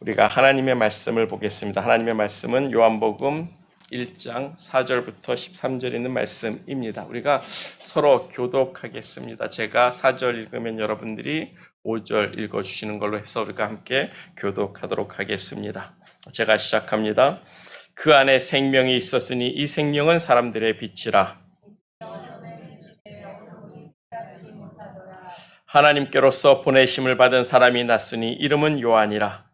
우리가 하나님의 말씀을 보겠습니다. 하나님의 말씀은 요한복음 1장 4절부터 13절 있는 말씀입니다. 우리가 서로 교독하겠습니다. 제가 4절 읽으면 여러분들이 5절 읽어주시는 걸로 해서 우리가 함께 교독하도록 하겠습니다. 제가 시작합니다. 그 안에 생명이 있었으니 이 생명은 사람들의 빛이라. 하나님께로서 보내심을 받은 사람이 났으니 이름은 요한이라.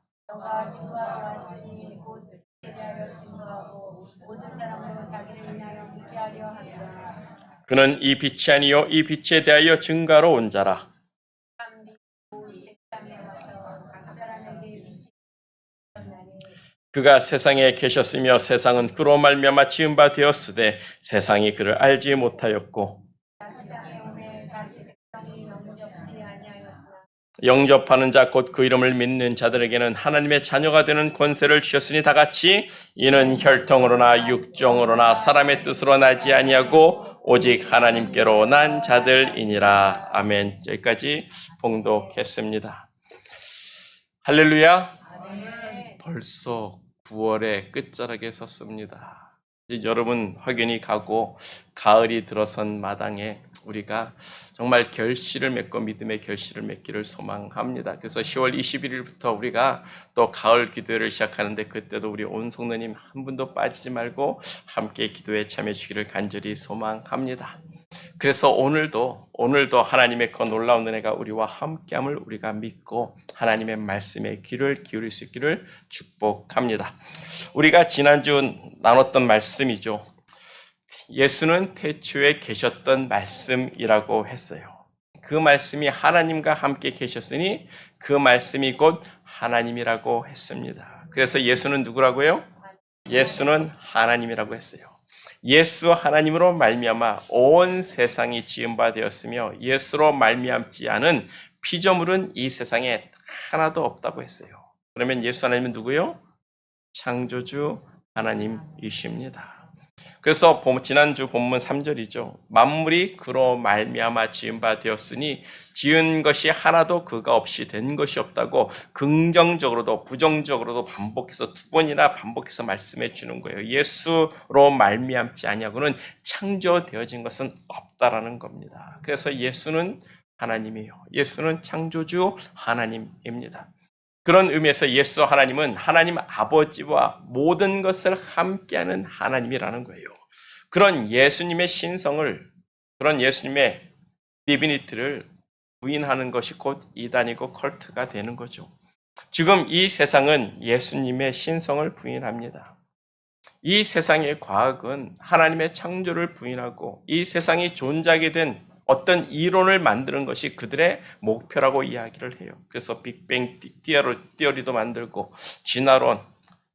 그는 이 빛이 아니요 이 빛에 대하여 증거로 온 자라. 그가 세상에 계셨으며 세상은 그로 말미암아 지은 바 되었으되 세상이 그를 알지 못하였고 영접하는 자 곧 그 이름을 믿는 자들에게는 하나님의 자녀가 되는 권세를 주셨으니 다같이 이는 혈통으로나 육정으로나 사람의 뜻으로 나지 아니하고 오직 하나님께로 난 자들이니라. 아멘. 여기까지 봉독했습니다. 할렐루야. 벌써 9월의 끝자락에 섰습니다. 이제 여름은 확연히 가고 가을이 들어선 마당에 우리가 정말 결실을 맺고 믿음의 결실을 맺기를 소망합니다. 그래서 10월 21일부터 우리가 또 가을 기도회를 시작하는데 그때도 우리 온 성도님 한 분도 빠지지 말고 함께 기도에 참여해 주기를 간절히 소망합니다. 그래서 오늘도 하나님의 그 놀라운 은혜가 우리와 함께함을 우리가 믿고 하나님의 말씀에 귀를 기울일 수 있기를 축복합니다. 우리가 지난주 나눴던 말씀이죠. 예수는 태초에 계셨던 말씀이라고 했어요. 그 말씀이 하나님과 함께 계셨으니 그 말씀이 곧 하나님이라고 했습니다. 그래서 예수는 누구라고요? 예수는 하나님이라고 했어요. 예수 하나님으로 말미암아 온 세상이 지은 바 되었으며 예수로 말미암지 않은 피조물은 이 세상에 하나도 없다고 했어요. 그러면 예수 하나님은 누구요? 창조주 하나님이십니다. 그래서 지난주 본문 3절이죠. 만물이 그로 말미암아 지은 바 되었으니 지은 것이 하나도 그가 없이 된 것이 없다고 긍정적으로도 부정적으로도 반복해서 두 번이나 반복해서 말씀해 주는 거예요. 예수로 말미암지 아니하고는 창조되어진 것은 없다라는 겁니다. 그래서 예수는 하나님이에요. 예수는 창조주 하나님입니다. 그런 의미에서 예수 하나님은 하나님 아버지와 모든 것을 함께하는 하나님이라는 거예요. 그런 예수님의 신성을, 그런 예수님의 디비니티를 부인하는 것이 곧 이단이고 컬트가 되는 거죠. 지금 이 세상은 예수님의 신성을 부인합니다. 이 세상의 과학은 하나님의 창조를 부인하고 이 세상이 존재하게 된 어떤 이론을 만드는 것이 그들의 목표라고 이야기를 해요. 그래서 빅뱅 티어리도 만들고 진화론,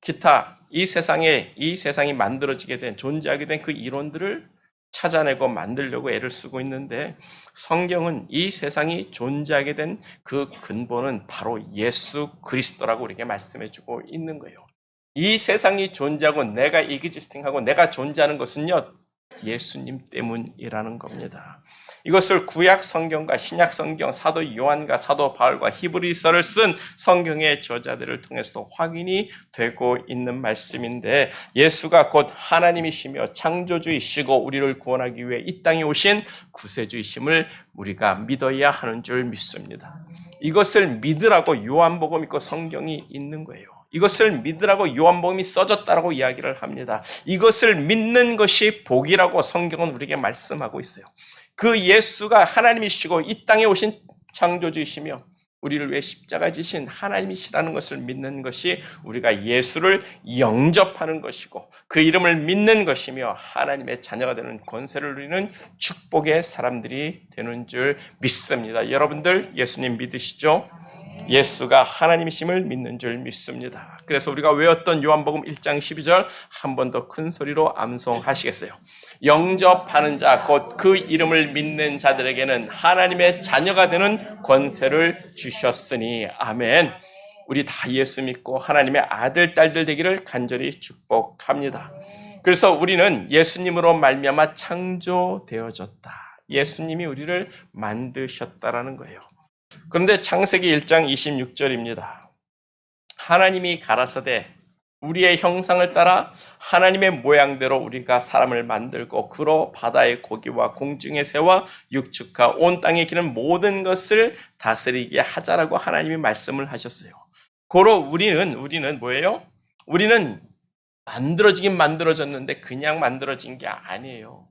기타 이 세상이 만들어지게 된 존재하게 된 그 이론들을 찾아내고 만들려고 애를 쓰고 있는데 성경은 이 세상이 존재하게 된 그 근본은 바로 예수 그리스도라고 우리에게 말씀해주고 있는 거예요. 이 세상이 존재하고 내가 이그지스팅하고 내가 존재하는 것은요 예수님 때문이라는 겁니다. 이것을 구약 성경과 신약 성경, 사도 요한과 사도 바울과 히브리서를 쓴 성경의 저자들을 통해서 확인이 되고 있는 말씀인데 예수가 곧 하나님이시며 창조주이시고 우리를 구원하기 위해 이 땅에 오신 구세주이심을 우리가 믿어야 하는 줄 믿습니다. 이것을 믿으라고 요한복음 있고 성경이 있는 거예요. 이것을 믿으라고 요한복음이 써졌다라고 이야기를 합니다. 이것을 믿는 것이 복이라고 성경은 우리에게 말씀하고 있어요. 그 예수가 하나님이시고 이 땅에 오신 창조주이시며 우리를 위해 십자가 지신 하나님이시라는 것을 믿는 것이 우리가 예수를 영접하는 것이고 그 이름을 믿는 것이며 하나님의 자녀가 되는 권세를 누리는 축복의 사람들이 되는 줄 믿습니다. 여러분들 예수님 믿으시죠? 예수가 하나님이심을 믿는 줄 믿습니다. 그래서 우리가 외웠던 요한복음 1장 12절 한 번 더 큰 소리로 암송하시겠어요? 영접하는 자 곧 그 이름을 믿는 자들에게는 하나님의 자녀가 되는 권세를 주셨으니 아멘. 우리 다 예수 믿고 하나님의 아들 딸들 되기를 간절히 축복합니다. 그래서 우리는 예수님으로 말미암아 창조되어졌다. 예수님이 우리를 만드셨다라는 거예요. 그런데 창세기 1장 26절입니다. 하나님이 가라사대 우리의 형상을 따라 하나님의 모양대로 우리가 사람을 만들고 그로 바다의 고기와 공중의 새와 육축과 온 땅에 기는 모든 것을 다스리게 하자라고 하나님이 말씀을 하셨어요. 고로 우리는 뭐예요? 우리는 만들어지긴 만들어졌는데 그냥 만들어진 게 아니에요.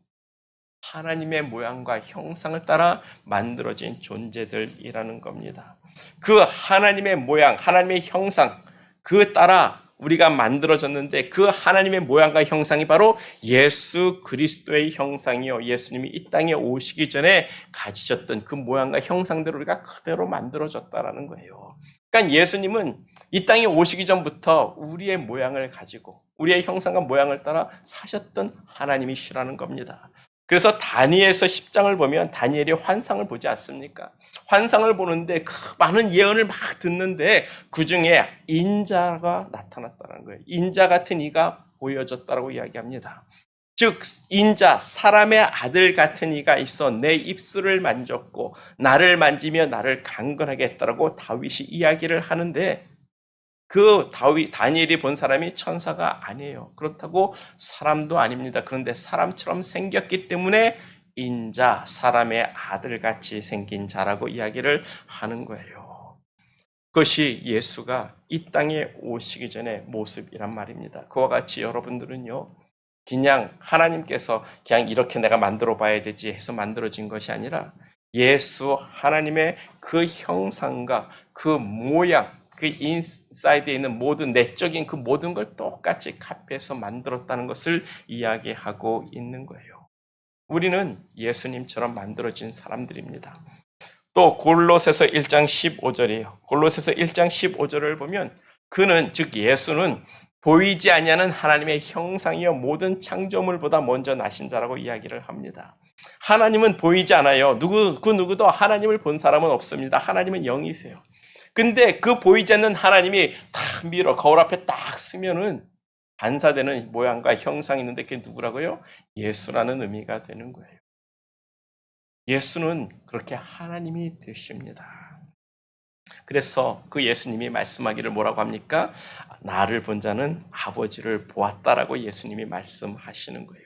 하나님의 모양과 형상을 따라 만들어진 존재들이라는 겁니다. 그 하나님의 모양, 하나님의 형상, 그 따라 우리가 만들어졌는데 그 하나님의 모양과 형상이 바로 예수 그리스도의 형상이요. 예수님이 이 땅에 오시기 전에 가지셨던 그 모양과 형상대로 우리가 그대로 만들어졌다라는 거예요. 그러니까 예수님은 이 땅에 오시기 전부터 우리의 모양을 가지고 우리의 형상과 모양을 따라 사셨던 하나님이시라는 겁니다. 그래서 다니엘서 10장을 보면 다니엘이 환상을 보지 않습니까? 환상을 보는데 그 많은 예언을 막 듣는데 그중에 인자가 나타났다는 거예요. 인자 같은 이가 보여졌다고 이야기합니다. 즉 인자, 사람의 아들 같은 이가 있어 내 입술을 만졌고 나를 만지며 나를 강건하게 했다라고 다윗이 이야기를 하는데 그 다니엘이 본 사람이 천사가 아니에요. 그렇다고 사람도 아닙니다. 그런데 사람처럼 생겼기 때문에 인자, 사람의 아들같이 생긴 자라고 이야기를 하는 거예요. 그것이 예수가 이 땅에 오시기 전의 모습이란 말입니다. 그와 같이 여러분들은요, 그냥 하나님께서 그냥 이렇게 내가 만들어 봐야 되지 해서 만들어진 것이 아니라 예수 하나님의 그 형상과 그 모양, 그 인사이드에 있는 모든 내적인 그 모든 걸 똑같이 카피해서 만들었다는 것을 이야기하고 있는 거예요. 우리는 예수님처럼 만들어진 사람들입니다. 또 골로새서 1장 15절이에요. 골로새서 1장 15절을 보면 그는 즉 예수는 보이지 아니하는 하나님의 형상이요 모든 창조물보다 먼저 나신 자라고 이야기를 합니다. 하나님은 보이지 않아요. 누구도 하나님을 본 사람은 없습니다. 하나님은 영이세요. 근데 그 보이지 않는 하나님이 딱 거울 앞에 딱 쓰면은 반사되는 모양과 형상이 있는데 그게 누구라고요? 예수라는 의미가 되는 거예요. 예수는 그렇게 하나님이 되십니다. 그래서 그 예수님이 말씀하기를 뭐라고 합니까? 나를 본 자는 아버지를 보았다라고 예수님이 말씀하시는 거예요.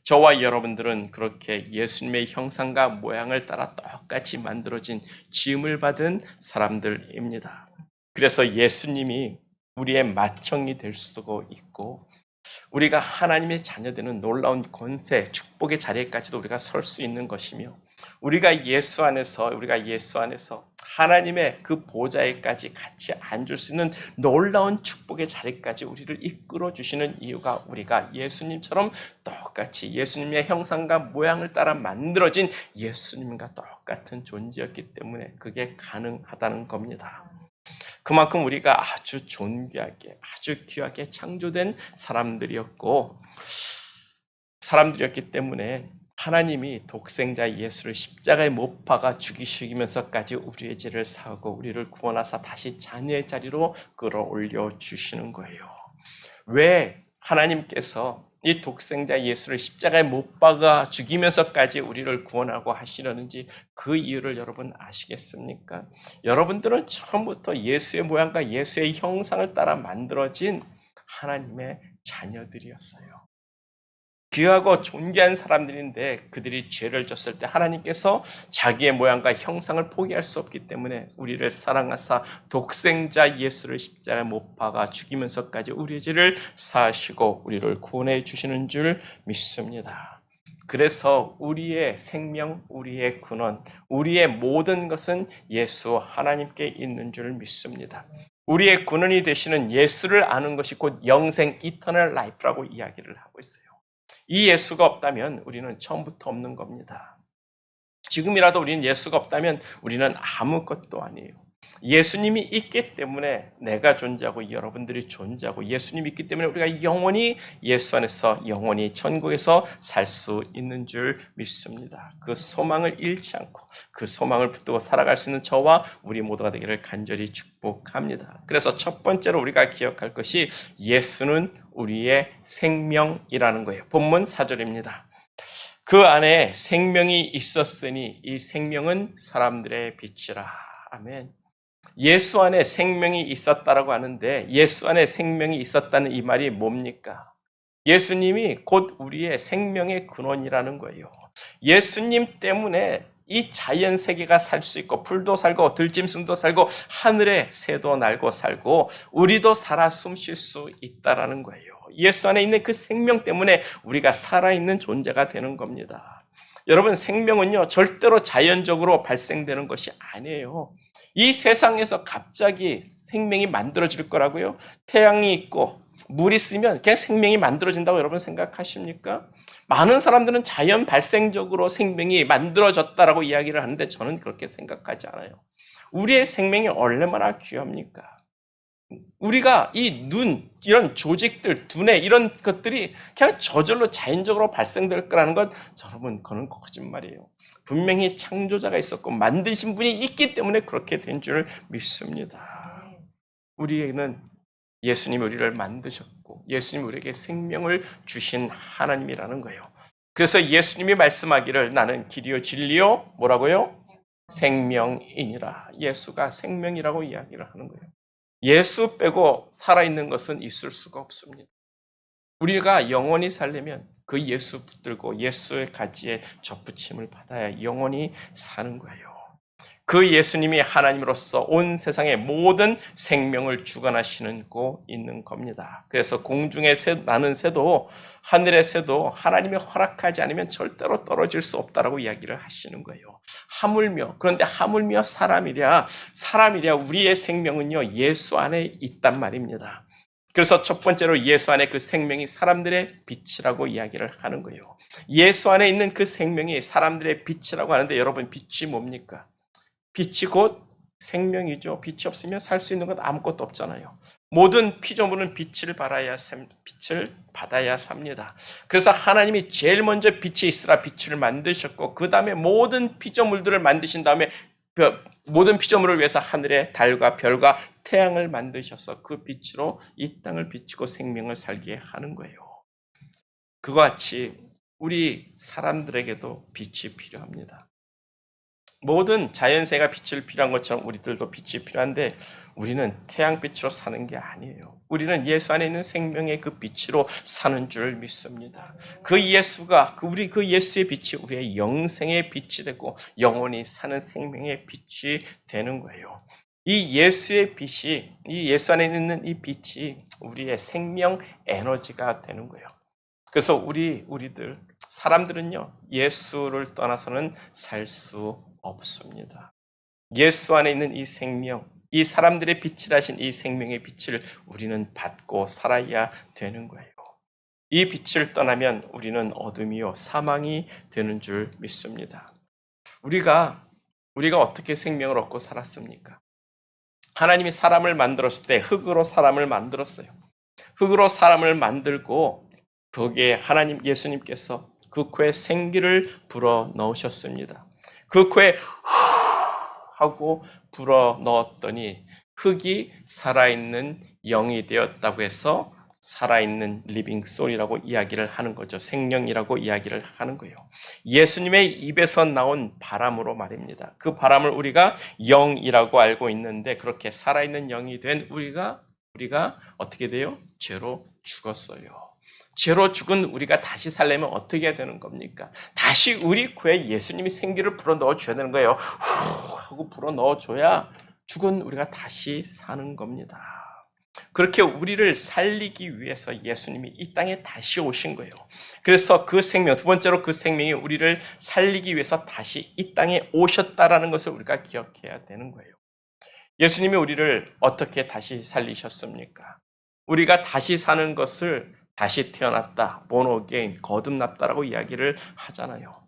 저와 여러분들은 그렇게 예수님의 형상과 모양을 따라 똑같이 만들어진 지음을 받은 사람들입니다. 그래서 예수님이 우리의 맏형이 될 수도 있고 우리가 하나님의 자녀되는 놀라운 권세, 축복의 자리에까지도 우리가 설 수 있는 것이며 우리가 예수 안에서 하나님의 그 보좌에까지 같이 앉을 수 있는 놀라운 축복의 자리까지 우리를 이끌어 주시는 이유가 우리가 예수님처럼 똑같이 예수님의 형상과 모양을 따라 만들어진 예수님과 똑같은 존재였기 때문에 그게 가능하다는 겁니다. 그만큼 우리가 아주 존귀하게, 아주 귀하게 창조된 사람들이었기 때문에 하나님이 독생자 예수를 십자가에 못 박아 죽이시면서까지 우리의 죄를 사하고 우리를 구원하사 다시 자녀의 자리로 끌어올려 주시는 거예요. 왜 하나님께서 이 독생자 예수를 십자가에 못 박아 죽이면서까지 우리를 구원하고 하시려는지 그 이유를 여러분 아시겠습니까? 여러분들은 처음부터 예수의 모양과 예수의 형상을 따라 만들어진 하나님의 자녀들이었어요. 귀하고 존귀한 사람들인데 그들이 죄를 졌을 때 하나님께서 자기의 모양과 형상을 포기할 수 없기 때문에 우리를 사랑하사 독생자 예수를 십자가에 못 박아 죽이면서까지 우리의 죄를 사하시고 우리를 구원해 주시는 줄 믿습니다. 그래서 우리의 생명, 우리의 근원, 우리의 모든 것은 예수 하나님께 있는 줄 믿습니다. 우리의 근원이 되시는 예수를 아는 것이 곧 영생, 이터널 라이프라고 이야기를 하고 있어요. 이 예수가 없다면 우리는 처음부터 없는 겁니다. 지금이라도 우리는 예수가 없다면 우리는 아무것도 아니에요. 예수님이 있기 때문에 내가 존재하고 여러분들이 존재하고 예수님이 있기 때문에 우리가 영원히 예수 안에서 영원히 천국에서 살 수 있는 줄 믿습니다. 그 소망을 잃지 않고 그 소망을 붙들고 살아갈 수 있는 저와 우리 모두가 되기를 간절히 축복합니다. 그래서 첫 번째로 우리가 기억할 것이 예수는 우리의 생명이라는 거예요. 본문 4절입니다. 그 안에 생명이 있었으니 이 생명은 사람들의 빛이라. 아멘. 예수 안에 생명이 있었다라고 하는데 예수 안에 생명이 있었다는 이 말이 뭡니까? 예수님이 곧 우리의 생명의 근원이라는 거예요. 예수님 때문에 이 자연 세계가 살 수 있고 풀도 살고 들짐승도 살고 하늘의 새도 날고 살고 우리도 살아 숨 쉴 수 있다라는 거예요. 예수 안에 있는 그 생명 때문에 우리가 살아있는 존재가 되는 겁니다. 여러분, 생명은요 절대로 자연적으로 발생되는 것이 아니에요. 이 세상에서 갑자기 생명이 만들어질 거라고요? 태양이 있고 물이 있으면 그냥 생명이 만들어진다고 여러분 생각하십니까? 많은 사람들은 자연 발생적으로 생명이 만들어졌다라고 이야기를 하는데 저는 그렇게 생각하지 않아요. 우리의 생명이 얼마나 귀합니까? 우리가 이 눈, 이런 조직들, 두뇌 이런 것들이 그냥 저절로 자연적으로 발생될 거라는 건 여러분 그건 거짓말이에요. 분명히 창조자가 있었고 만드신 분이 있기 때문에 그렇게 된 줄 믿습니다. 우리에게는 예수님이 우리를 만드셨고 예수님이 우리에게 생명을 주신 하나님이라는 거예요. 그래서 예수님이 말씀하기를 나는 길이요 진리요 뭐라고요? 생명이니라. 예수가 생명이라고 이야기를 하는 거예요. 예수 빼고 살아있는 것은 있을 수가 없습니다. 우리가 영원히 살려면 그 예수 붙들고 예수의 가지에 접붙임을 받아야 영원히 사는 거예요. 그 예수님이 하나님으로서 온 세상의 모든 생명을 주관하시고 있는 겁니다. 그래서 공중에 나는 새도 하늘의 새도 하나님이 허락하지 않으면 절대로 떨어질 수 없다라고 이야기를 하시는 거예요. 하물며 그런데 하물며 사람이랴 우리의 생명은요 예수 안에 있단 말입니다. 그래서 첫 번째로 예수 안에 그 생명이 사람들의 빛이라고 이야기를 하는 거예요. 예수 안에 있는 그 생명이 사람들의 빛이라고 하는데 여러분 빛이 뭡니까? 빛이 곧 생명이죠. 빛이 없으면 살 수 있는 건 아무것도 없잖아요. 모든 피조물은 빛을 받아야 삽니다. 그래서 하나님이 제일 먼저 빛이 있으라 빛을 만드셨고 그 다음에 모든 피조물들을 만드신 다음에 모든 피조물을 위해서 하늘에 달과 별과 태양을 만드셔서 그 빛으로 이 땅을 비추고 생명을 살게 하는 거예요. 그와 같이 우리 사람들에게도 빛이 필요합니다. 모든 자연세가 빛을 필요한 것처럼 우리들도 빛이 필요한데 우리는 태양빛으로 사는 게 아니에요. 우리는 예수 안에 있는 생명의 그 빛으로 사는 줄 믿습니다. 그 예수가 우리 그 예수의 빛이 우리의 영생의 빛이 되고 영원히 사는 생명의 빛이 되는 거예요. 이 예수의 빛이 이 예수 안에 있는 이 빛이 우리의 생명 에너지가 되는 거예요. 그래서 우리들 사람들은요 예수를 떠나서는 살 수 없습니다. 예수 안에 있는 이 생명, 이 사람들의 빛을 하신 이 생명의 빛을 우리는 받고 살아야 되는 거예요. 이 빛을 떠나면 우리는 어둠이요 사망이 되는 줄 믿습니다. 우리가 어떻게 생명을 얻고 살았습니까? 하나님이 사람을 만들었을 때 흙으로 사람을 만들었어요. 흙으로 사람을 만들고 거기에 하나님 예수님께서 그 코에 생기를 불어 넣으셨습니다. 그 코에 하고 불어 넣었더니 흙이 살아있는 영이 되었다고 해서 살아있는 리빙 소울이라고 이야기를 하는 거죠. 생명이라고 이야기를 하는 거예요. 예수님의 입에서 나온 바람으로 말입니다. 그 바람을 우리가 영이라고 알고 있는데 그렇게 살아있는 영이 된 우리가 어떻게 돼요? 죄로 죽었어요. 죄로 죽은 우리가 다시 살려면 어떻게 해야 되는 겁니까? 다시 우리 코에 예수님이 생기를 불어넣어 줘야 되는 거예요. 후 하고 불어넣어 줘야 죽은 우리가 다시 사는 겁니다. 그렇게 우리를 살리기 위해서 예수님이 이 땅에 다시 오신 거예요. 그래서 그 생명, 두 번째로 그 생명이 우리를 살리기 위해서 다시 이 땅에 오셨다라는 것을 우리가 기억해야 되는 거예요. 예수님이 우리를 어떻게 다시 살리셨습니까? 우리가 다시 사는 것을 다시 태어났다, born again, 거듭났다라고 이야기를 하잖아요.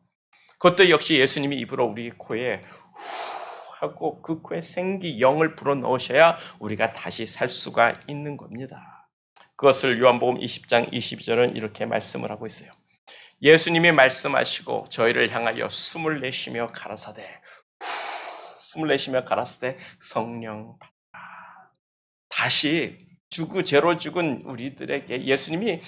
그것도 역시 예수님이 입으로 우리 코에 후 하고 그 코에 생기 영을 불어넣으셔야 우리가 다시 살 수가 있는 겁니다. 그것을 요한복음 20장 22절은 이렇게 말씀을 하고 있어요. 예수님이 말씀하시고 저희를 향하여 숨을 내쉬며 가라사대 숨을 내쉬며 가라사대 성령 받으라. 다시 죄로 죽은 우리들에게 예수님이 후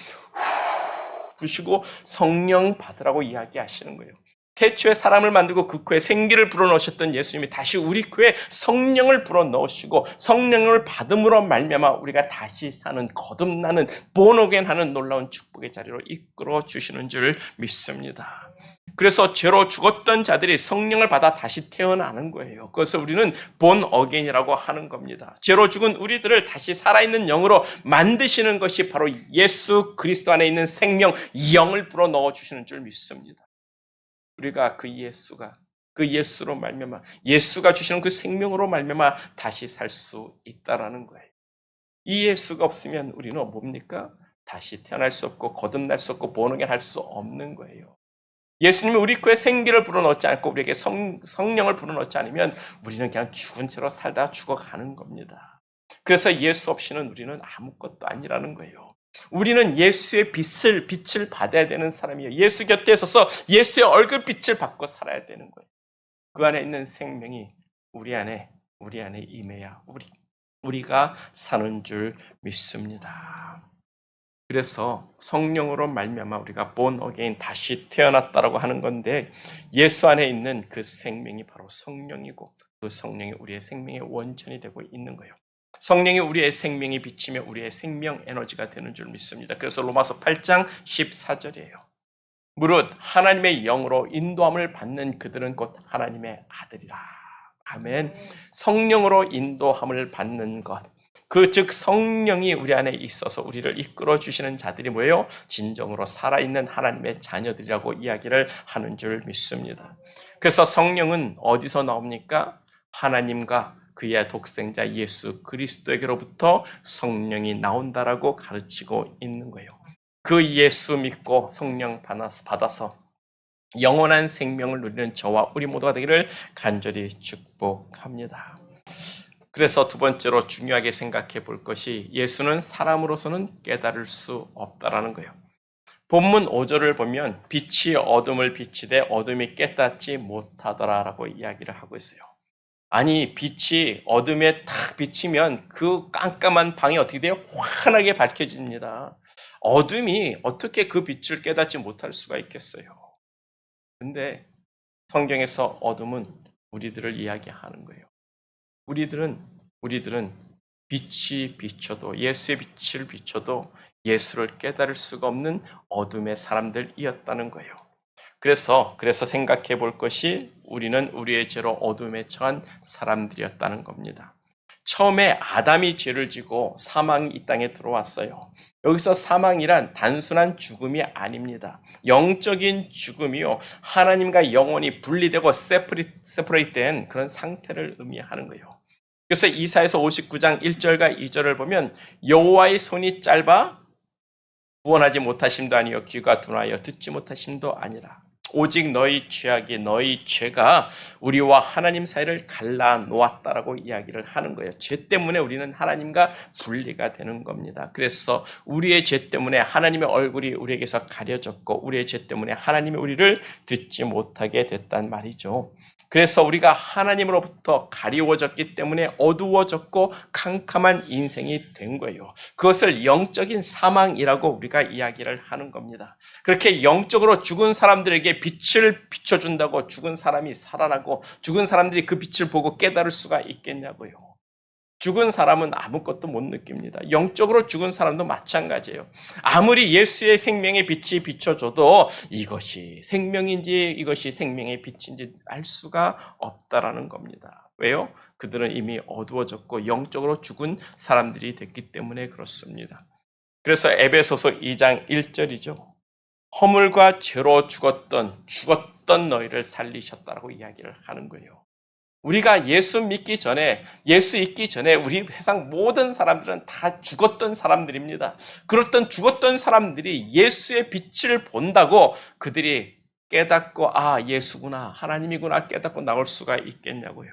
부시고 성령 받으라고 이야기하시는 거예요. 태초에 사람을 만들고 그 코에 생기를 불어넣으셨던 예수님이 다시 우리 코에 성령을 불어넣으시고 성령을 받음으로 말미암아 우리가 다시 사는 거듭나는 본어겐하는 놀라운 축복의 자리로 이끌어 주시는 줄 믿습니다. 그래서 죄로 죽었던 자들이 성령을 받아 다시 태어나는 거예요. 그것을 우리는 본 어게인이라고 하는 겁니다. 죄로 죽은 우리들을 다시 살아있는 영으로 만드시는 것이 바로 예수 그리스도 안에 있는 생명, 영을 불어넣어 주시는 줄 믿습니다. 우리가 그 예수로 말미암아 예수가 주시는 그 생명으로 말미암아 다시 살 수 있다라는 거예요. 이 예수가 없으면 우리는 뭡니까? 다시 태어날 수 없고 거듭날 수 없고 본어겐 할 수 없는 거예요. 예수님이 우리 코에 생기를 불어넣지 않고 우리에게 성령을 불어넣지 않으면 우리는 그냥 죽은 채로 살다 죽어가는 겁니다. 그래서 예수 없이는 우리는 아무것도 아니라는 거예요. 우리는 예수의 빛을 받아야 되는 사람이에요. 예수 곁에 서서 예수의 얼굴빛을 받고 살아야 되는 거예요. 그 안에 있는 생명이 우리 안에 임해야 우리가 사는 줄 믿습니다. 그래서 성령으로 말미암아 우리가 born again 다시 태어났다라고 하는 건데 예수 안에 있는 그 생명이 바로 성령이고 그 성령이 우리의 생명의 원천이 되고 있는 거예요. 성령이 우리의 생명이 비치며 우리의 생명 에너지가 되는 줄 믿습니다. 그래서 로마서 8장 14절이에요. 무릇 하나님의 영으로 인도함을 받는 그들은 곧 하나님의 아들이라. 아멘. 성령으로 인도함을 받는 것. 즉 성령이 우리 안에 있어서 우리를 이끌어 주시는 자들이 뭐예요? 진정으로 살아있는 하나님의 자녀들이라고 이야기를 하는 줄 믿습니다. 그래서 성령은 어디서 나옵니까? 하나님과 그의 독생자 예수 그리스도에게로부터 성령이 나온다라고 가르치고 있는 거예요. 그 예수 믿고 성령 받아서 영원한 생명을 누리는 저와 우리 모두가 되기를 간절히 축복합니다. 그래서 두 번째로 중요하게 생각해 볼 것이 예수는 사람으로서는 깨달을 수 없다라는 거예요. 본문 5절을 보면 빛이 어둠을 비치되 어둠이 깨닫지 못하더라라고 이야기를 하고 있어요. 아니 빛이 어둠에 탁 비치면 그 깜깜한 방이 어떻게 돼요? 환하게 밝혀집니다. 어둠이 어떻게 그 빛을 깨닫지 못할 수가 있겠어요? 근데 성경에서 어둠은 우리들을 이야기하는 거예요. 우리들은 빛이 비춰도 예수의 빛을 비춰도 예수를 깨달을 수가 없는 어둠의 사람들이었다는 거예요. 그래서 생각해 볼 것이 우리는 우리의 죄로 어둠에 처한 사람들이었다는 겁니다. 처음에 아담이 죄를 지고 사망이 이 땅에 들어왔어요. 여기서 사망이란 단순한 죽음이 아닙니다. 영적인 죽음이요. 하나님과 영혼이 분리되고 세퍼레이트된 그런 상태를 의미하는 거예요. 그래서 이사야서 59장 1절과 2절을 보면 여호와의 손이 짧아 구원하지 못하심도 아니요 귀가 둔하여 듣지 못하심도 아니라 오직 너희 죄악이 너희 죄가 우리와 하나님 사이를 갈라 놓았다라고 이야기를 하는 거예요. 죄 때문에 우리는 하나님과 분리가 되는 겁니다. 그래서 우리의 죄 때문에 하나님의 얼굴이 우리에게서 가려졌고 우리의 죄 때문에 하나님이 우리를 듣지 못하게 됐단 말이죠. 그래서 우리가 하나님으로부터 가리워졌기 때문에 어두워졌고 캄캄한 인생이 된 거예요. 그것을 영적인 사망이라고 우리가 이야기를 하는 겁니다. 그렇게 영적으로 죽은 사람들에게 빛을 비춰준다고 죽은 사람이 살아나고 죽은 사람들이 그 빛을 보고 깨달을 수가 있겠냐고요. 죽은 사람은 아무것도 못 느낍니다. 영적으로 죽은 사람도 마찬가지예요. 아무리 예수의 생명의 빛이 비춰줘도 이것이 생명인지 이것이 생명의 빛인지 알 수가 없다라는 겁니다. 왜요? 그들은 이미 어두워졌고 영적으로 죽은 사람들이 됐기 때문에 그렇습니다. 그래서 에베소서 2장 1절이죠. 허물과 죄로 죽었던 너희를 살리셨다라고 이야기를 하는 거예요. 우리가 예수 있기 전에 우리 세상 모든 사람들은 다 죽었던 사람들입니다. 그렇던 죽었던 사람들이 예수의 빛을 본다고 그들이 깨닫고 예수구나 하나님이구나 깨닫고 나올 수가 있겠냐고요.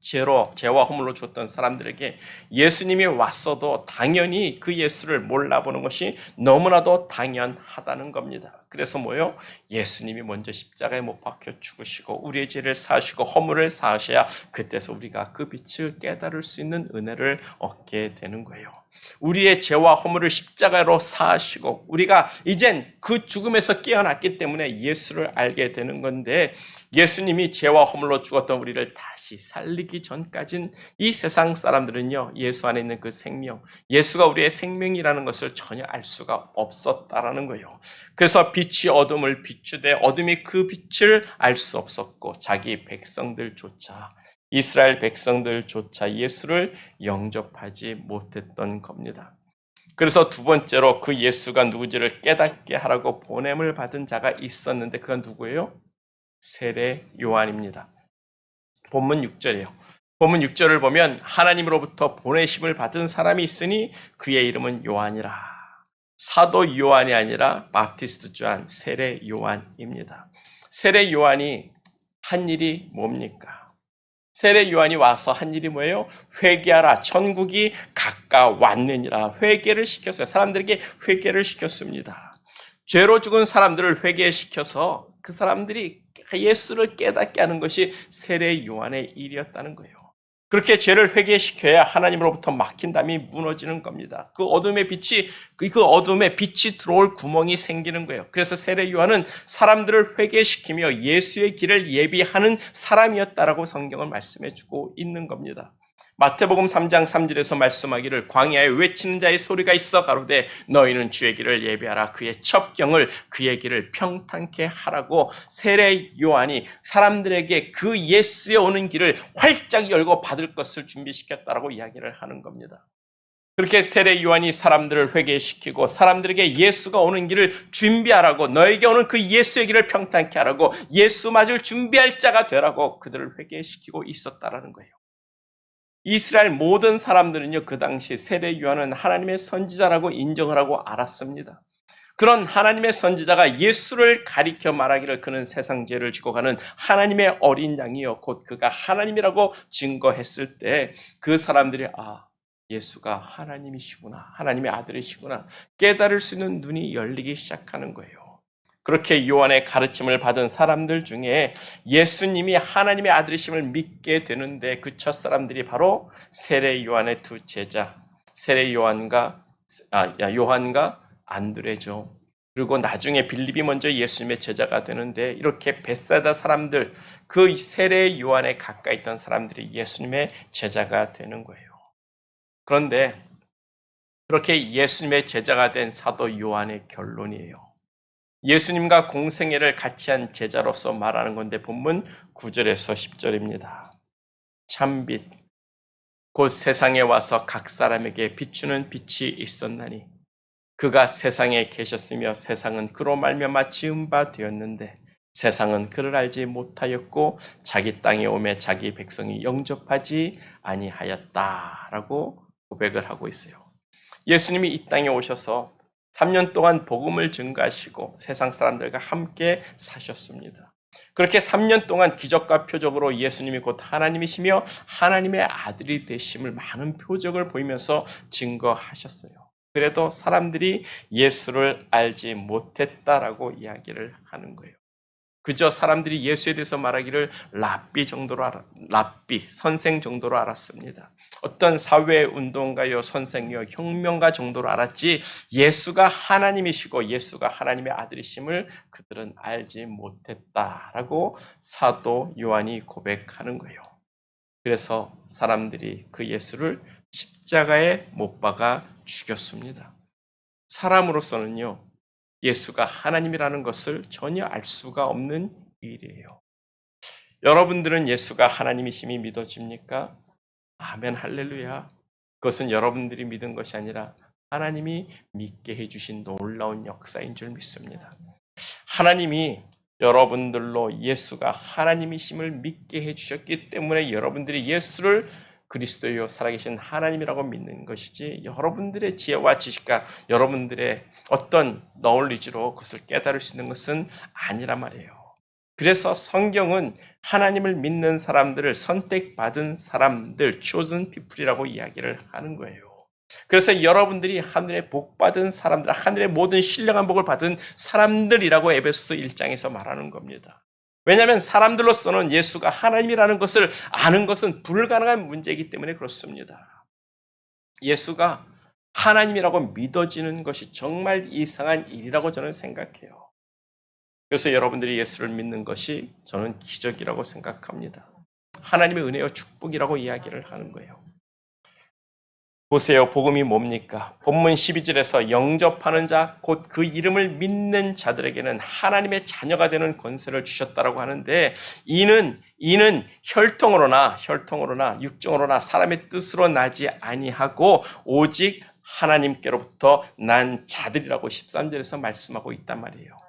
죄와 허물로 죽었던 사람들에게 예수님이 왔어도 당연히 그 예수를 몰라보는 것이 너무나도 당연하다는 겁니다. 그래서 뭐요? 예수님이 먼저 십자가에 못 박혀 죽으시고 우리의 죄를 사하시고 허물을 사하셔야 그때서 우리가 그 빛을 깨달을 수 있는 은혜를 얻게 되는 거예요. 우리의 죄와 허물을 십자가로 사하시고 우리가 이젠 그 죽음에서 깨어났기 때문에 예수를 알게 되는 건데, 예수님이 죄와 허물로 죽었던 우리를 다시 살리기 전까진 이 세상 사람들은요, 예수 안에 있는 그 생명, 예수가 우리의 생명이라는 것을 전혀 알 수가 없었다라는 거예요. 그래서 빛이 어둠을 비추되 어둠이 그 빛을 알 수 없었고 자기 백성들조차, 이스라엘 백성들조차 예수를 영접하지 못했던 겁니다. 그래서 두 번째로 그 예수가 누구지를 깨닫게 하라고 보냄을 받은 자가 있었는데 그건 누구예요? 세례 요한입니다. 본문 6절이에요. 본문 6절을 보면 하나님으로부터 보내심을 받은 사람이 있으니 그의 이름은 요한이라. 사도 요한이 아니라 바프티스트 요한, 세례 요한입니다. 세례 요한이 한 일이 뭡니까? 세례 요한이 와서 한 일이 뭐예요? 회개하라, 천국이 가까웠느니라. 회개를 시켰어요. 사람들에게 회개를 시켰습니다. 죄로 죽은 사람들을 회개시켜서 그 사람들이 예수를 깨닫게 하는 것이 세례 요한의 일이었다는 거예요. 그렇게 죄를 회개시켜야 하나님으로부터 막힌 담이 무너지는 겁니다. 그 어둠의 빛이 들어올 구멍이 생기는 거예요. 그래서 세례 요한은 사람들을 회개시키며 예수의 길을 예비하는 사람이었다라고 성경은 말씀해주고 있는 겁니다. 마태복음 3장 3절에서 말씀하기를 광야에 외치는 자의 소리가 있어 가로되 너희는 주의 길을 예비하라. 그의 첩경을 그의 길을 평탄케 하라고 세례 요한이 사람들에게 그 예수에 오는 길을 활짝 열고 받을 것을 준비시켰다라고 이야기를 하는 겁니다. 그렇게 세례 요한이 사람들을 회개시키고 사람들에게 예수가 오는 길을 준비하라고, 너에게 오는 그 예수의 길을 평탄케 하라고, 예수 맞을 준비할 자가 되라고 그들을 회개시키고 있었다라는 거예요. 이스라엘 모든 사람들은요, 그 당시 세례 요한은 하나님의 선지자라고 인정을 하고 알았습니다. 그런 하나님의 선지자가 예수를 가리켜 말하기를 그는 세상 죄를 지고 가는 하나님의 어린 양이요 곧 그가 하나님이라고 증거했을 때 그 사람들이 예수가 하나님이시구나, 하나님의 아들이시구나 깨달을 수 있는 눈이 열리기 시작하는 거예요. 그렇게 요한의 가르침을 받은 사람들 중에 예수님이 하나님의 아들이심을 믿게 되는데 그 첫 사람들이 바로 세례 요한의 두 제자, 세례 요한과 안드레죠. 그리고 나중에 빌립이 먼저 예수님의 제자가 되는데, 이렇게 벳사다 사람들, 그 세례 요한에 가까이 있던 사람들이 예수님의 제자가 되는 거예요. 그런데 그렇게 예수님의 제자가 된 사도 요한의 결론이에요. 예수님과 공생애를 같이 한 제자로서 말하는 건데 본문 9절에서 10절입니다. 참빛 곧 세상에 와서 각 사람에게 비추는 빛이 있었나니 그가 세상에 계셨으며 세상은 그로 말미암아 지은 바 되었는데 세상은 그를 알지 못하였고 자기 땅에 오매 자기 백성이 영접하지 아니하였다라고 고백을 하고 있어요. 예수님이 이 땅에 오셔서 3년 동안 복음을 증거하시고 세상 사람들과 함께 사셨습니다. 그렇게 3년 동안 기적과 표적으로 예수님이 곧 하나님이시며 하나님의 아들이 되심을 많은 표적을 보이면서 증거하셨어요. 그래도 사람들이 예수를 알지 못했다라고 이야기를 하는 거예요. 그저 사람들이 예수에 대해서 말하기를 랍비, 선생 정도로 알았습니다. 어떤 사회운동가요, 선생이요, 혁명가 정도로 알았지 예수가 하나님이시고 예수가 하나님의 아들이심을 그들은 알지 못했다라고 사도 요한이 고백하는 거예요. 그래서 사람들이 그 예수를 십자가에 못 박아 죽였습니다. 사람으로서는요, 예수가 하나님이라는 것을 전혀 알 수가 없는 일이에요. 여러분들은 예수가 하나님이심이 믿어집니까? 아멘, 할렐루야. 그것은 여러분들이 믿은 것이 아니라 하나님이 믿게 해주신 놀라운 역사인 줄 믿습니다. 하나님이 여러분들로 예수가 하나님이심을 믿게 해주셨기 때문에 여러분들이 예수를 그리스도요 살아계신 하나님이라고 믿는 것이지 여러분들의 지혜와 지식과 여러분들의 어떤 너울리지로 그것을 깨달을 수 있는 것은 아니란 말이에요. 그래서 성경은 하나님을 믿는 사람들을 선택받은 사람들, chosen people이라고 이야기를 하는 거예요. 그래서 여러분들이 하늘의 복 받은 사람들, 하늘의 모든 신령한 복을 받은 사람들이라고 에베소 1장에서 말하는 겁니다. 왜냐하면 사람들로서는 예수가 하나님이라는 것을 아는 것은 불가능한 문제이기 때문에 그렇습니다. 예수가 하나님이라고 믿어지는 것이 정말 이상한 일이라고 저는 생각해요. 그래서 여러분들이 예수를 믿는 것이 저는 기적이라고 생각합니다. 하나님의 은혜와 축복이라고 이야기를 하는 거예요. 보세요. 복음이 뭡니까? 본문 12절에서 영접하는 자, 곧 그 이름을 믿는 자들에게는 하나님의 자녀가 되는 권세를 주셨다라고 하는데 이는 혈통으로나 육정으로나 사람의 뜻으로 나지 아니하고 오직 하나님께로부터 난 자들이라고 13절에서 말씀하고 있단 말이에요.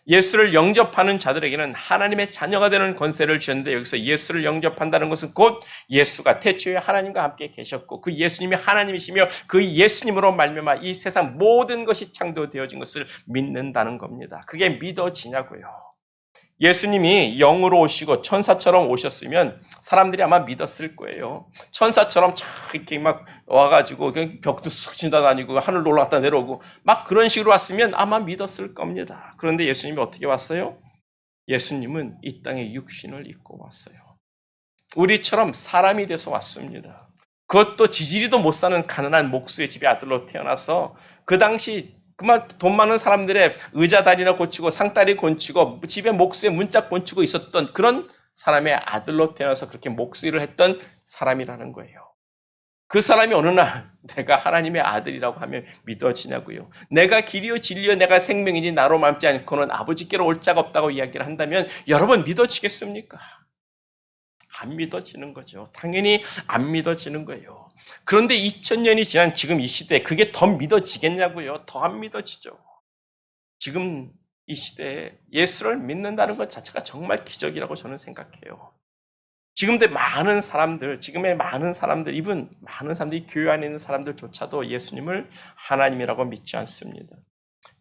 예수를 영접하는 자들에게는 하나님의 자녀가 되는 권세를 주셨는데 여기서 예수를 영접한다는 것은 곧 예수가 태초에 하나님과 함께 계셨고 그 예수님이 하나님이시며 그 예수님으로 말미암아 이 세상 모든 것이 창조되어진 것을 믿는다는 겁니다. 그게 믿어지냐고요. 예수님이 영으로 오시고 천사처럼 오셨으면 사람들이 아마 믿었을 거예요. 천사처럼 이렇게 막 와가지고 벽도 쑥 지나다니고 하늘로 올라갔다 내려오고 막 그런 식으로 왔으면 아마 믿었을 겁니다. 그런데 예수님이 어떻게 왔어요? 예수님은 이 땅에 육신을 입고 왔어요. 우리처럼 사람이 돼서 왔습니다. 그것도 지지리도 못 사는 가난한 목수의 집에 아들로 태어나서 그 당시 그만 돈 많은 사람들의 의자다리나 고치고 상다리 고치고 집에 목수에 문짝 고치고 있었던 그런 사람의 아들로 태어나서 그렇게 목수일을 했던 사람이라는 거예요. 그 사람이 어느 날 내가 하나님의 아들이라고 하면 믿어지냐고요. 내가 길이요 진리요 내가 생명이니 나로 맘지 않고는 아버지께로 올 자가 없다고 이야기를 한다면 여러분 믿어지겠습니까? 안 믿어지는 거죠. 당연히 안 믿어지는 거예요. 그런데 2000년이 지난 지금 이 시대에 그게 더 믿어지겠냐고요. 더 안 믿어지죠. 지금 이 시대에 예수를 믿는다는 것 자체가 정말 기적이라고 저는 생각해요. 지금의 많은 사람들이 교회 안에 있는 사람들조차도 예수님을 하나님이라고 믿지 않습니다.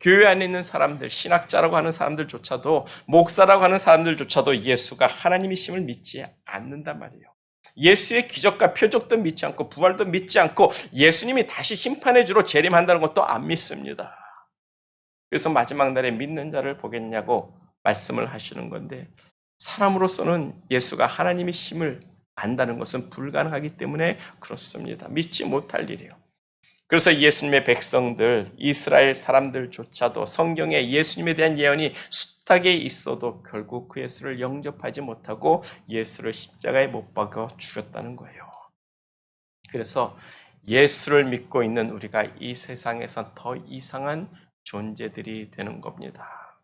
교회 안에 있는 사람들, 신학자라고 하는 사람들조차도, 목사라고 하는 사람들조차도 예수가 하나님이심을 믿지 않는단 말이에요. 예수의 기적과 표적도 믿지 않고 부활도 믿지 않고 예수님이 다시 심판의 주로 재림한다는 것도 안 믿습니다. 그래서 마지막 날에 믿는 자를 보겠냐고 말씀을 하시는 건데 사람으로서는 예수가 하나님이심을 안다는 것은 불가능하기 때문에 그렇습니다. 믿지 못할 일이에요. 그래서 예수님의 백성들, 이스라엘 사람들조차도 성경에 예수님에 대한 예언이 숱하게 있어도 결국 그 예수를 영접하지 못하고 예수를 십자가에 못 박아 죽였다는 거예요. 그래서 예수를 믿고 있는 우리가 이 세상에선 더 이상한 존재들이 되는 겁니다.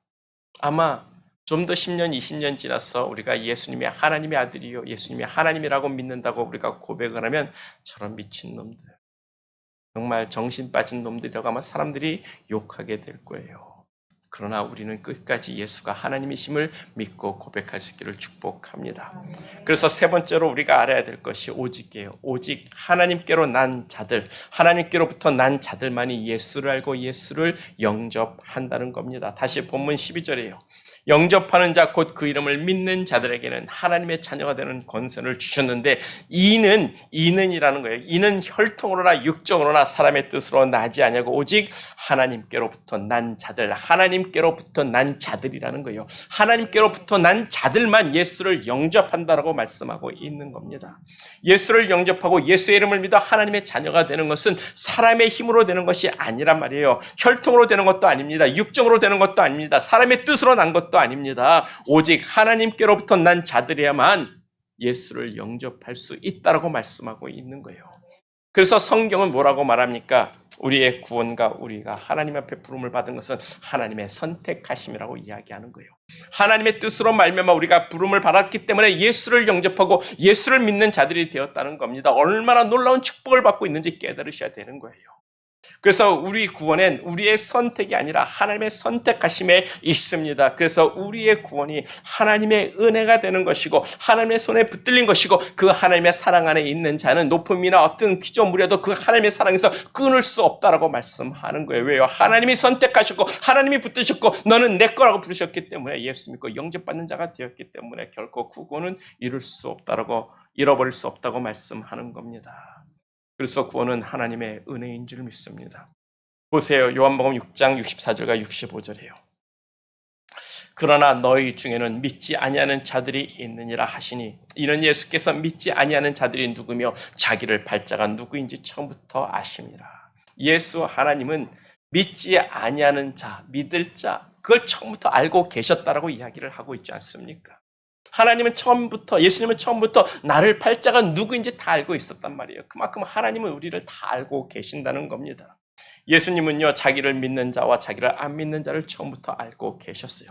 아마 좀 더 10년, 20년 지나서 우리가 예수님이 하나님의 아들이요, 예수님이 하나님이라고 믿는다고 우리가 고백을 하면 저런 미친놈들, 정말 정신 빠진 놈들이라고 아마 사람들이 욕하게 될 거예요. 그러나 우리는 끝까지 예수가 하나님이심을 믿고 고백할 수 있기를 축복합니다. 그래서 세 번째로 우리가 알아야 될 것이 오직이에요. 오직 하나님께로 난 자들, 하나님께로부터 난 자들만이 예수를 알고 예수를 영접한다는 겁니다. 다시 본문 12절이에요. 영접하는 자 곧 그 이름을 믿는 자들에게는 하나님의 자녀가 되는 권세를 주셨는데 이는이라는 거예요. 이는 혈통으로나 육정으로나 사람의 뜻으로 나지 아니하고 오직 하나님께로부터 난 자들, 하나님께로부터 난 자들이라는 거예요. 하나님께로부터 난 자들만 예수를 영접한다라고 말씀하고 있는 겁니다. 예수를 영접하고 예수의 이름을 믿어 하나님의 자녀가 되는 것은 사람의 힘으로 되는 것이 아니란 말이에요. 혈통으로 되는 것도 아닙니다. 육정으로 되는 것도 아닙니다. 사람의 뜻으로 난 것도 아닙니다. 오직 하나님께로부터 난 자들이야만 예수를 영접할 수 있다라고 말씀하고 있는 거예요. 그래서 성경은 뭐라고 말합니까? 우리의 구원과 우리가 하나님 앞에 부름을 받은 것은 하나님의 선택하심이라고 이야기하는 거예요. 하나님의 뜻으로 말미암아 우리가 부름을 받았기 때문에 예수를 영접하고 예수를 믿는 자들이 되었다는 겁니다. 얼마나 놀라운 축복을 받고 있는지 깨달으셔야 되는 거예요. 그래서 우리 구원엔 우리의 선택이 아니라 하나님의 선택하심에 있습니다. 그래서 우리의 구원이 하나님의 은혜가 되는 것이고 하나님의 손에 붙들린 것이고 그 하나님의 사랑 안에 있는 자는 높음이나 어떤 피조물에도 그 하나님의 사랑에서 끊을 수 없다라고 말씀하는 거예요. 왜요? 하나님이 선택하셨고 하나님이 붙드셨고 너는 내 거라고 부르셨기 때문에 예수 믿고 영접받는 자가 되었기 때문에 결코 구원은 이룰 수 없다라고 잃어버릴 수 없다고 말씀하는 겁니다. 그래서 구원은 하나님의 은혜인 줄 믿습니다. 보세요. 요한복음 6장 64절과 65절이에요. 그러나 너희 중에는 믿지 아니하는 자들이 있느니라 하시니 이는 예수께서 믿지 아니하는 자들이 누구며 자기를 발자가 누구인지 처음부터 아심이라. 예수 하나님은 믿지 아니하는 자, 믿을 자 그걸 처음부터 알고 계셨다라고 이야기를 하고 있지 않습니까? 하나님은 처음부터, 예수님은 처음부터 나를 팔자가 누구인지 다 알고 있었단 말이에요. 그만큼 하나님은 우리를 다 알고 계신다는 겁니다. 예수님은요, 자기를 믿는 자와 자기를 안 믿는 자를 처음부터 알고 계셨어요.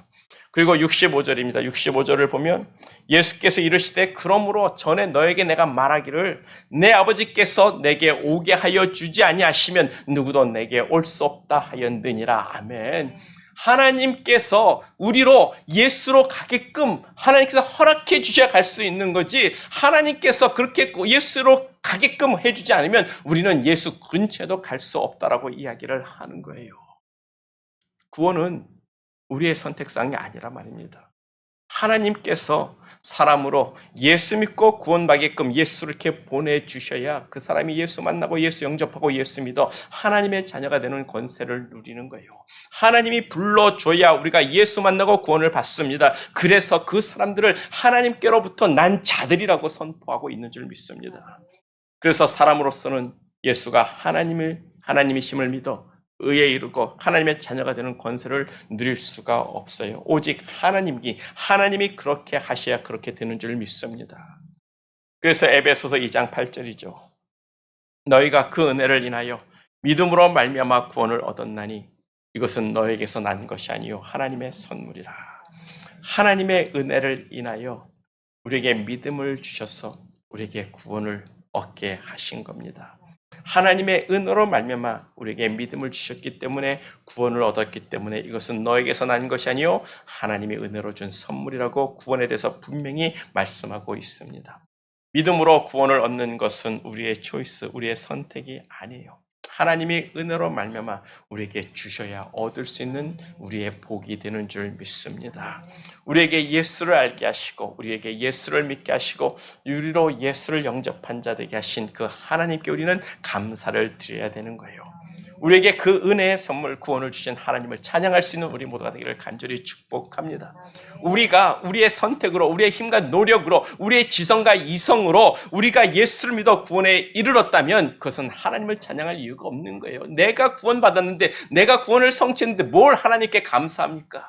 그리고 65절입니다. 65절을 보면 예수께서 이르시되 그러므로 전에 너에게 내가 말하기를 내 아버지께서 내게 오게 하여 주지 아니하시면 누구도 내게 올 수 없다 하였느니라. 아멘. 하나님께서 우리로 예수로 가게끔 하나님께서 허락해 주셔야 갈 수 있는 거지 하나님께서 그렇게 예수로 가게끔 해주지 않으면 우리는 예수 근처에도 갈 수 없다라고 이야기를 하는 거예요. 구원은 우리의 선택사항이 아니라 말입니다. 하나님께서 사람으로 예수 믿고 구원받게끔 예수를 이렇게 보내주셔야 그 사람이 예수 만나고 예수 영접하고 예수 믿어 하나님의 자녀가 되는 권세를 누리는 거예요. 하나님이 불러줘야 우리가 예수 만나고 구원을 받습니다. 그래서 그 사람들을 하나님께로부터 난 자들이라고 선포하고 있는 줄 믿습니다. 그래서 사람으로서는 예수가 하나님이심을 믿어 의에 이르고 하나님의 자녀가 되는 권세를 누릴 수가 없어요. 오직 하나님이 그렇게 하셔야 그렇게 되는 줄 믿습니다. 그래서 에베소서 2장 8절이죠. 너희가 그 은혜를 인하여 믿음으로 말미암아 구원을 얻었나니 이것은 너에게서 난 것이 아니요 하나님의 선물이라. 하나님의 은혜를 인하여 우리에게 믿음을 주셔서 우리에게 구원을 얻게 하신 겁니다. 하나님의 은혜로 말미암아 우리에게 믿음을 주셨기 때문에 구원을 얻었기 때문에 이것은 너에게서 난 것이 아니요 하나님의 은혜로 준 선물이라고 구원에 대해서 분명히 말씀하고 있습니다. 믿음으로 구원을 얻는 것은 우리의 초이스, 우리의 선택이 아니에요. 하나님이 은혜로 말미암아 우리에게 주셔야 얻을 수 있는 우리의 복이 되는 줄 믿습니다. 우리에게 예수를 알게 하시고 우리에게 예수를 믿게 하시고 우리로 예수를 영접한 자 되게 하신 그 하나님께 우리는 감사를 드려야 되는 거예요. 우리에게 그 은혜의 선물 구원을 주신 하나님을 찬양할 수 있는 우리 모두가 되기를 간절히 축복합니다. 우리가 우리의 선택으로 우리의 힘과 노력으로 우리의 지성과 이성으로 우리가 예수를 믿어 구원에 이르렀다면 그것은 하나님을 찬양할 이유가 없는 거예요. 내가 구원받았는데 내가 구원을 성취했는데 뭘 하나님께 감사합니까?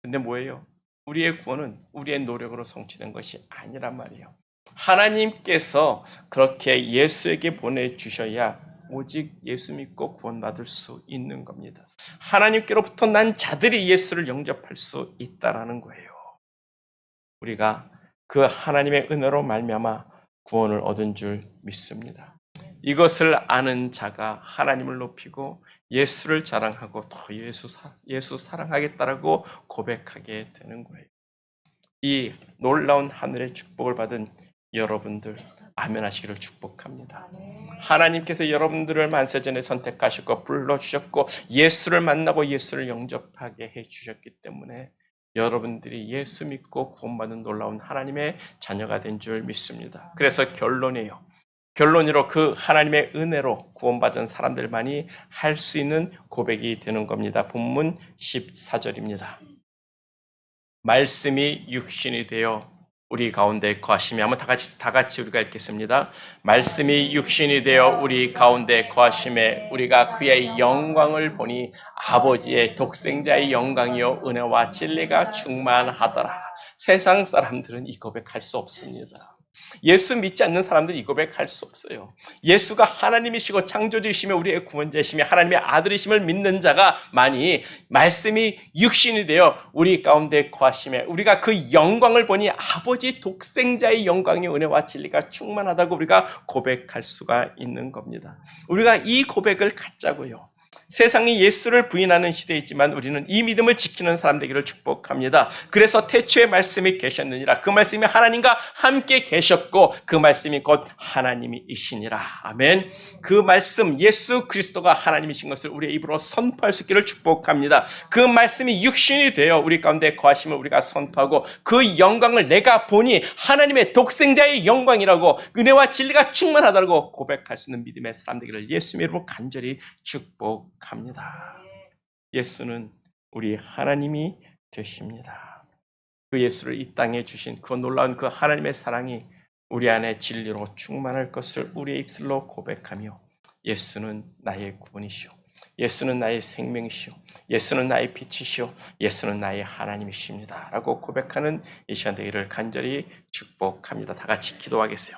근데 뭐예요? 우리의 구원은 우리의 노력으로 성취된 것이 아니란 말이에요. 하나님께서 그렇게 예수에게 보내주셔야 오직 예수 믿고 구원받을 수 있는 겁니다. 하나님께로부터 난 자들이 예수를 영접할 수 있다라는 거예요. 우리가 그 하나님의 은혜로 말미암아 구원을 얻은 줄 믿습니다. 이것을 아는 자가 하나님을 높이고 예수를 자랑하고 더 예수 사랑하겠다라고 고백하게 되는 거예요. 이 놀라운 하늘의 축복을 받은 여러분들 아멘 하시기를 축복합니다. 하나님께서 여러분들을 만세전에 선택하셨고 불러주셨고 예수를 만나고 예수를 영접하게 해주셨기 때문에 여러분들이 예수 믿고 구원받는 놀라운 하나님의 자녀가 된 줄 믿습니다. 그래서 결론으로 그 하나님의 은혜로 구원받은 사람들만이 할 수 있는 고백이 되는 겁니다. 본문 14절입니다. 말씀이 육신이 되어 우리 가운데 거하시며 한번 다 같이 우리가 읽겠습니다. 말씀이 육신이 되어 우리 가운데 거하심에 우리가 그의 영광을 보니 아버지의 독생자의 영광이요 은혜와 진리가 충만하더라. 세상 사람들은 이 고백할 수 없습니다. 예수 믿지 않는 사람들이 이 고백할 수 없어요. 예수가 하나님이시고 창조주이시며 우리의 구원자이시며 하나님의 아들이심을 믿는 자가 많이 말씀이 육신이 되어 우리 가운데 거하심에 우리가 그 영광을 보니 아버지 독생자의 영광의 은혜와 진리가 충만하다고 우리가 고백할 수가 있는 겁니다. 우리가 이 고백을 갖자고요. 세상이 예수를 부인하는 시대이지만 우리는 이 믿음을 지키는 사람 되기를 축복합니다. 그래서 태초에 말씀이 계셨느니라. 그 말씀이 하나님과 함께 계셨고 그 말씀이 곧 하나님이시니라. 아멘. 그 말씀 예수 그리스도가 하나님이신 것을 우리의 입으로 선포할 수 있기를 축복합니다. 그 말씀이 육신이 되어 우리 가운데 거하심을 우리가 선포하고 그 영광을 내가 보니 하나님의 독생자의 영광이라고 은혜와 진리가 충만하다고 고백할 수 있는 믿음의 사람 되기를 예수님의 이름으로 간절히 축복합니다. 예수는 우리 하나님이 되십니다. 그 예수를 이 땅에 주신 그 놀라운 그 하나님의 사랑이 우리 안에 진리로 충만할 것을 우리의 입술로 고백하며 예수는 나의 구원이시오. 예수는 나의 생명이시오. 예수는 나의 빛이시오. 예수는 나의 하나님이십니다. 라고 고백하는 이 시간 되기를 간절히 축복합니다. 다 같이 기도하겠어요.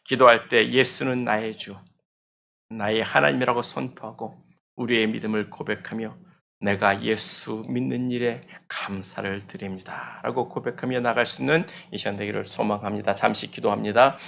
기도할 때 예수는 나의 주, 나의 하나님이라고 선포하고 우리의 믿음을 고백하며 내가 예수 믿는 일에 감사를 드립니다. 라고 고백하며 나갈 수 있는 이 시간 되기를 소망합니다. 잠시 기도합니다.